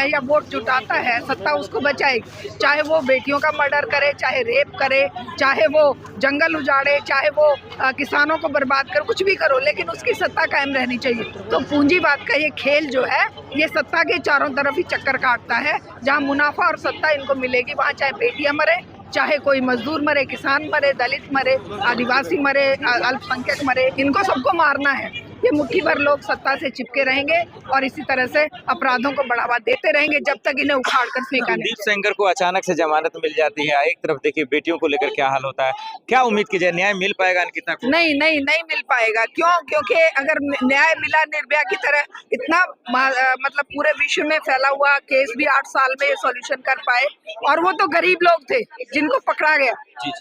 है या वोट जुटाता है, सत्ता उसको बचाएगी। चाहे वो बेटियों का मर्डर करे, चाहे रेप करे, चाहे वो जंगल उजाड़े, चाहे वो किसानों को बर्बाद करे, कुछ भी करो, लेकिन उसकी सत्ता कायम रहनी चाहिए। तो पूंजीवाद का ये खेल जो है, ये सत्ता के चारों तरफ ही चक्कर काटता है। जहाँ मुनाफा और सत्ता इनको मिलेगी, वहाँ चाहे बेटियां मरे, चाहे कोई मजदूर मरे, किसान मरे, दलित मरे, आदिवासी मरे, अल्पसंख्यक मरे, इनको सबको मारना है। ये मुट्ठी भर लोग सत्ता से चिपके रहेंगे और इसी तरह से अपराधों को बढ़ावा देते रहेंगे जब तक इन्हें उखाड़ कर फेंका नहीं। कुलदीप सेंगर को अचानक से जमानत मिल जाती है, एक तरफ देखिए बेटियों को लेकर क्या हाल होता है, क्या उम्मीद की जाए, न्याय मिल पाएगा अंकिता को? नहीं मिल पाएगा। क्यों? क्योंकि अगर न्याय मिला निर्भया की तरह, इतना मतलब पूरे विश्व में फैला हुआ केस भी 8 साल में सॉल्यूशन कर पाए, और वो तो गरीब लोग थे जिनको पकड़ा गया।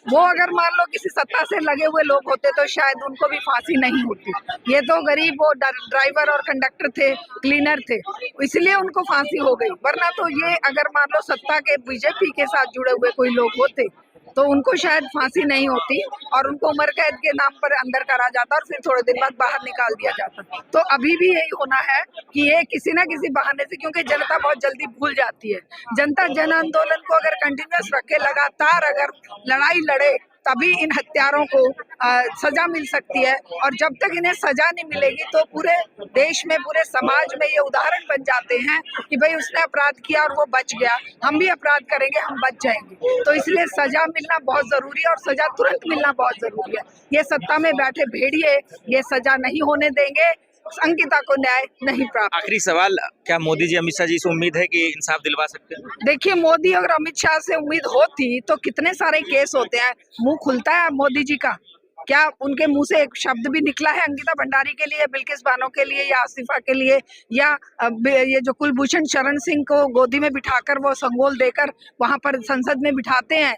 वो अगर मान लो किसी सत्ता से लगे हुए लोग होते तो शायद उनको भी फांसी नहीं होती। ये तो गरीब वो ड्राइवर और कंडक्टर थे, क्लीनर थे, इसलिए उनको फांसी हो गई। वरना तो ये अगर मान लो सत्ता के बीजेपी के साथ जुड़े हुए कोई लोग होते तो उनको शायद फांसी नहीं होती और उनको उम्र कैद के नाम पर अंदर करा जाता और फिर थोड़े दिन बाद बाहर निकाल दिया जाता। तो अभी भी यही होना है कि ये किसी ना किसी बहाने से, क्योंकि जनता बहुत जल्दी भूल जाती है। जनता जन आंदोलन को अगर कंटिन्यूअस रखे, लगातार अगर लड़ाई लड़े, तभी इन हत्यारों को सजा मिल सकती है। और जब तक इन्हें सजा नहीं मिलेगी तो पूरे देश में, पूरे समाज में ये उदाहरण बन जाते हैं कि भाई उसने अपराध किया और वो बच गया, हम भी अपराध करेंगे, हम बच जाएंगे। तो इसलिए सजा मिलना बहुत जरूरी है और सजा तुरंत मिलना बहुत जरूरी है। ये सत्ता में बैठे भेड़िए ये सजा नहीं होने देंगे, अंकिता को न्याय नहीं प्राप्त। आखिरी सवाल, क्या मोदी जी अमित शाह जी से उम्मीद है कि इंसाफ दिलवा सकते हैं? देखिए, मोदी और अमित शाह से उम्मीद होती तो कितने सारे केस होते हैं। मुंह खुलता है मोदी जी का? क्या उनके मुंह से एक शब्द भी निकला है अंकिता भंडारी के लिए, बिल्किस बानो के लिए, या आसिफा के लिए, या ये जो कुलभूषण शरण सिंह को गोदी में बिठाकर वो संगोल देकर वहां पर संसद में बिठाते हैं,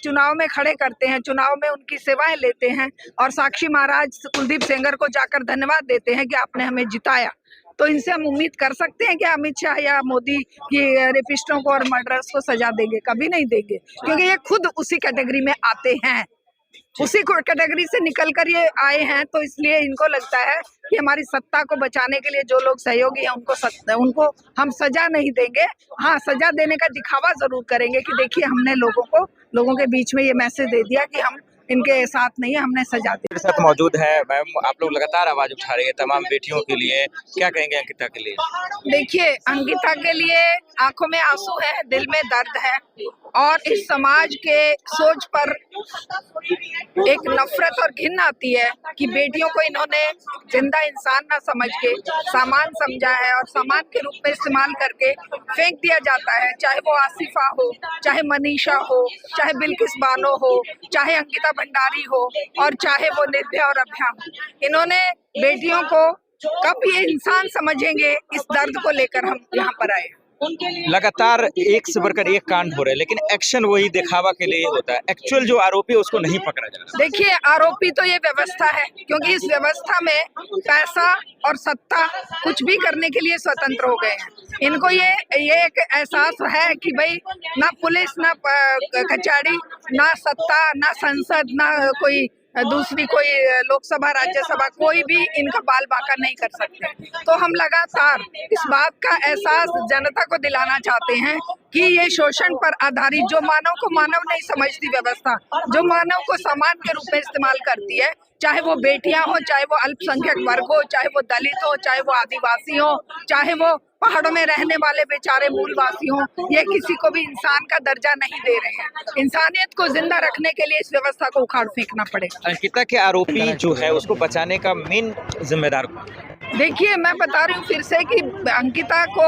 चुनाव में खड़े करते हैं, चुनाव में उनकी सेवाएं लेते हैं और साक्षी महाराज कुलदीप सेंगर को जाकर धन्यवाद देते हैं कि आपने हमें जिताया। तो इनसे हम उम्मीद कर सकते हैं कि अमित शाह या मोदी की रेपिस्टों को और मर्डरर्स को सजा देंगे? कभी नहीं देंगे, क्योंकि ये खुद उसी कैटेगरी में आते हैं, उसी कैटेगरी से निकल कर ये आए हैं। तो इसलिए इनको लगता है कि हमारी सत्ता को बचाने के लिए जो लोग सहयोगी हैं उनको हम सजा नहीं देंगे। हाँ, सजा देने का दिखावा जरूर करेंगे कि देखिए हमने लोगों के बीच में ये मैसेज दे दिया कि हम इनके साथ नहीं है, हमने सजा दी। मेरे साथ मौजूद है मैम, आप लोग लगातार आवाज उठा रही है तमाम बेटियों के लिए, क्या कहेंगे अंकिता के लिए? देखिए, अंकिता के लिए आंखों में आंसू है, दिल में दर्द है और इस समाज के सोच पर एक नफरत और घिन आती है कि बेटियों को इन्होंने जिंदा इंसान ना समझ के सामान समझा है और सामान के रूप में इस्तेमाल करके फेंक दिया जाता है। चाहे वो आसिफा हो, चाहे मनीषा हो, चाहे बिल्किस बानो हो, चाहे अंकिता भंडारी हो और चाहे वो निर्भया और अभया हो, इन्होंने बेटियों को कब ये इंसान समझेंगे, इस दर्द को लेकर हम यहाँ पर आए। लगातार एक से बढ़कर एक कांड हो रहे हैं, लेकिन एक्शन वही दिखावा के लिए होता है, एक्चुअल जो आरोपी है उसको नहीं पकड़ा जा रहा। देखिए, आरोपी तो ये व्यवस्था है, क्योंकि इस व्यवस्था में पैसा और सत्ता कुछ भी करने के लिए स्वतंत्र हो गए हैं। इनको ये एक एहसास है कि भाई ना पुलिस, ना कचहरी, ना सत्ता, ना संसद, ना कोई दूसरी कोई लोकसभा, राज्यसभा, कोई भी इनका बाल बांका नहीं कर सकते। तो हम लगातार इस बात का एहसास जनता को दिलाना चाहते हैं कि ये शोषण पर आधारित, जो मानव को मानव नहीं समझती व्यवस्था, जो मानव को सामान के रूप में इस्तेमाल करती है, चाहे वो बेटियां हो, चाहे वो अल्पसंख्यक वर्ग हो, चाहे वो दलित हो, चाहे वो आदिवासी हो, चाहे वो पहाड़ों में रहने वाले बेचारे मूलवासी हों, ये किसी को भी इंसान का दर्जा नहीं दे रहे हैं। इंसानियत को जिंदा रखने के लिए इस व्यवस्था को उखाड़ फेंकना पड़ेगा। अंकिता के आरोपी जो है उसको बचाने का मेन जिम्मेदार कौन? देखिए, मैं बता रही हूँ फिर से कि अंकिता को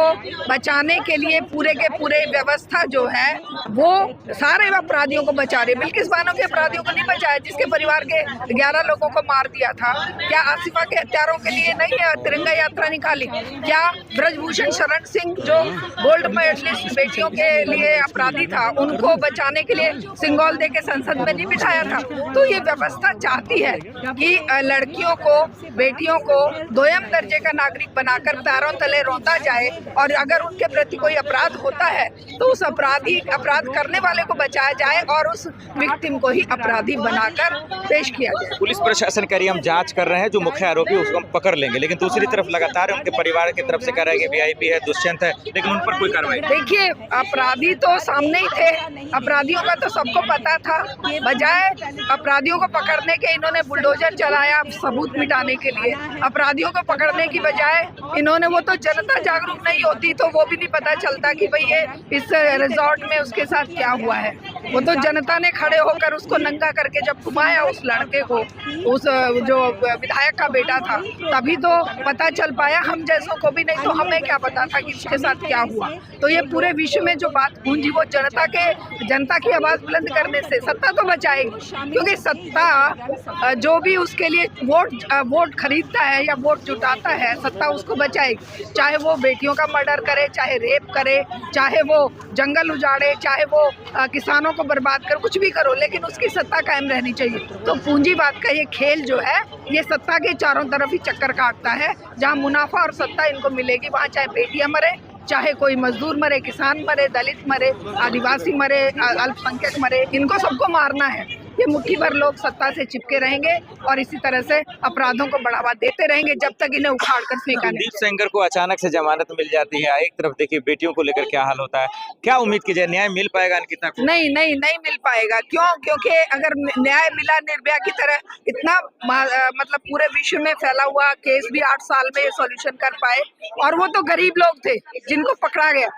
बचाने के लिए पूरे के पूरे व्यवस्था जो है वो सारे अपराधियों को बचा रही है। बिल्किस बानो के अपराधियों को नहीं बचाया, जिसके परिवार के 11 लोगों को मार दिया था। क्या आसिफा के हत्यारों के लिए नहीं है तिरंगा यात्रा निकाली? क्या ब्रजभूषण शरण सिंह जो गोल्ड मेडलिस्ट बेटियों के लिए अपराधी था, उनको बचाने के लिए सिंगोल दे के संसद में नहीं बिठाया था? तो ये व्यवस्था चाहती है कि लड़कियों को, बेटियों को दोयम प्रथम दर्जे का नागरिक बनाकर पैरों तले रोता जाए, और अगर उनके प्रति कोई अपराध होता है तो उस अपराध करने वाले को बचाया जाए और उस विक्टिम को ही अपराधी बनाकर पेश किया जाए। पुलिस प्रशासन कह रही है हम जांच कर रहे हैं, जो मुख्य आरोपी है उसको हम पकड़ लेंगे, लेकिन दूसरी तरफ लगातार उनके परिवार की तरफ से कह रहा है कि वीआईपी है, दुष्यंत है, लेकिन उन पर कोई कार्रवाई नहीं। देखिए, अपराधी तो सामने ही थे, अपराधियों का तो सबको पता था। बजाय अपराधियों को पकड़ने के इन्होंने बुलडोजर चलाया सबूत मिटाने के लिए। अपराधियों को पकड़ने की बजाय इन्होंने, वो तो जनता जागरूक नहीं होती तो वो भी नहीं पता चलता कि भाई ये इस रिजॉर्ट में उसके साथ क्या हुआ है। वो तो जनता ने खड़े होकर उसको नंगा करके जब घुमाया उस लड़के को, उस जो विधायक का बेटा था, तभी तो पता चल पाया। हम जैसों को भी नहीं तो हमें क्या पता था कि इसके साथ क्या हुआ। तो ये पूरे विश्व में जो बात गूंजी वो जनता की आवाज बुलंद करने से सत्ता तो बचाएगी, क्योंकि सत्ता जो भी उसके लिए वोट खरीदता है या वोट जुटाता है, सत्ता उसको बचाएगी। चाहे वो बेटियों का मर्डर करे, चाहे रेप करे, चाहे वो जंगल उजाड़े, चाहे वो किसानों को बर्बाद करे, कुछ भी करो, लेकिन उसकी सत्ता कायम रहनी चाहिए। तो पूंजीवाद का ये खेल जो है, ये सत्ता के चारों तरफ ही चक्कर काटता है। जहाँ मुनाफा और सत्ता इनको मिलेगी, वहाँ चाहे बेटियां मरे, चाहे कोई मजदूर मरे, किसान मरे, दलित मरे, आदिवासी मरे, अल्पसंख्यक मरे, इनको सबको मारना है। ये मुट्ठी भर लोग सत्ता से चिपके रहेंगे और इसी तरह से अपराधों को बढ़ावा देते रहेंगे जब तक इन्हें उखाड़ कर फेंका नहीं। कुलदीप सेंगर को अचानक से जमानत मिल जाती है, एक तरफ देखिए बेटियों को लेकर क्या हाल होता है, क्या उम्मीद की जाए, न्याय मिल पाएगा अंकिता को? नहीं मिल पाएगा। क्यों? क्योंकि अगर न्याय मिला निर्भया की तरह, इतना मतलब पूरे विश्व में फैला हुआ केस भी 8 साल में ये सॉल्यूशन कर पाए, और वो तो गरीब लोग थे जिनको पकड़ा गया।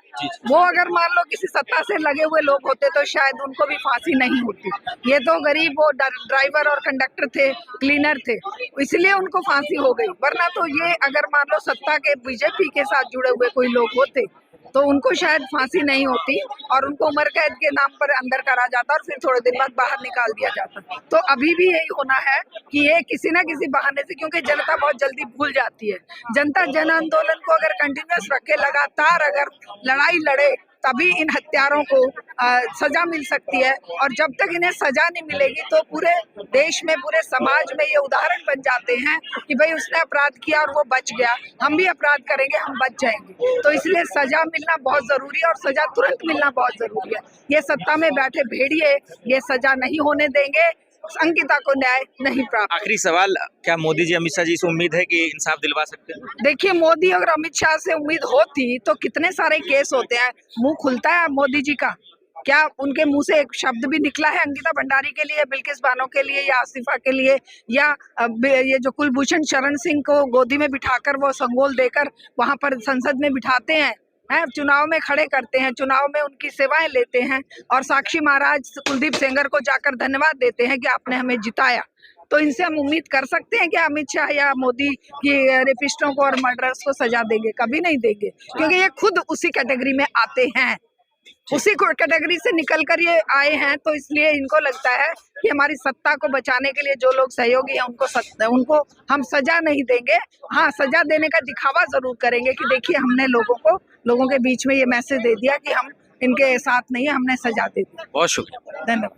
वो अगर मान लो किसी सत्ता से लगे हुए लोग होते तो शायद उनको भी फांसी नहीं होती। ये तो गरीब, वो ड्राइवर और कंडक्टर थे, क्लीनर थे, इसलिए उनको फांसी हो गई। वरना तो ये अगर मान लो सत्ता के बीजेपी के साथ जुड़े हुए कोई लोग होते तो उनको शायद फांसी नहीं होती और उनको उम्र कैद के नाम पर अंदर करा जाता और फिर थोड़े दिन बाद बाहर निकाल दिया जाता। तो अभी भी यही होना है कि ये किसी ना किसी बहाने से, क्योंकि जनता बहुत जल्दी भूल जाती है। जनता जन आंदोलन को अगर कंटिन्यूअस रखे, लगातार अगर लड़ाई लड़े, तभी इन हत्यारों को सजा मिल सकती है। और जब तक इन्हें सजा नहीं मिलेगी तो पूरे देश में, पूरे समाज में ये उदाहरण बन जाते हैं कि भाई उसने अपराध किया और वो बच गया, हम भी अपराध करेंगे, हम बच जाएंगे। तो इसलिए सजा मिलना बहुत जरूरी है और सजा तुरंत मिलना बहुत जरूरी है। ये सत्ता में बैठे भेड़िए ये सजा नहीं होने देंगे, अंकिता को न्याय नहीं प्राप्त। आखिरी सवाल, क्या मोदी जी, अमित शाह जी से उम्मीद है कि इंसाफ दिलवा सकते हैं? देखिए, मोदी और अमित शाह से उम्मीद होती तो कितने सारे केस होते हैं। मुंह खुलता है मोदी जी का? क्या उनके मुंह से एक शब्द भी निकला है अंकिता भंडारी के लिए, बिल्किस बानो के लिए, या आसिफा के लिए, या ये जो कुलभूषण शरण सिंह को गोदी में बिठाकर वो संगोल देकर वहां पर संसद में बिठाते हैं, चुनाव में खड़े करते हैं, चुनाव में उनकी सेवाएं लेते हैं, और साक्षी महाराज कुलदीप सेंगर को जाकर धन्यवाद देते हैं कि आपने हमें जिताया। तो इनसे हम उम्मीद कर सकते हैं कि अमित शाह या मोदी की रेपिस्टों को और मर्डरर्स को सजा देंगे? कभी नहीं देंगे, क्योंकि ये खुद उसी कैटेगरी में आते हैं, उसी कैटेगरी से निकल कर ये आए हैं। तो इसलिए इनको लगता है कि हमारी सत्ता को बचाने के लिए जो लोग सहयोगी हैं उनको हम सजा नहीं देंगे। हाँ, सजा देने का दिखावा जरूर करेंगे कि देखिए हमने लोगों के बीच में ये मैसेज दे दिया कि हम इनके साथ नहीं है, हमने सजा दे दी। बहुत शुक्रिया, धन्यवाद।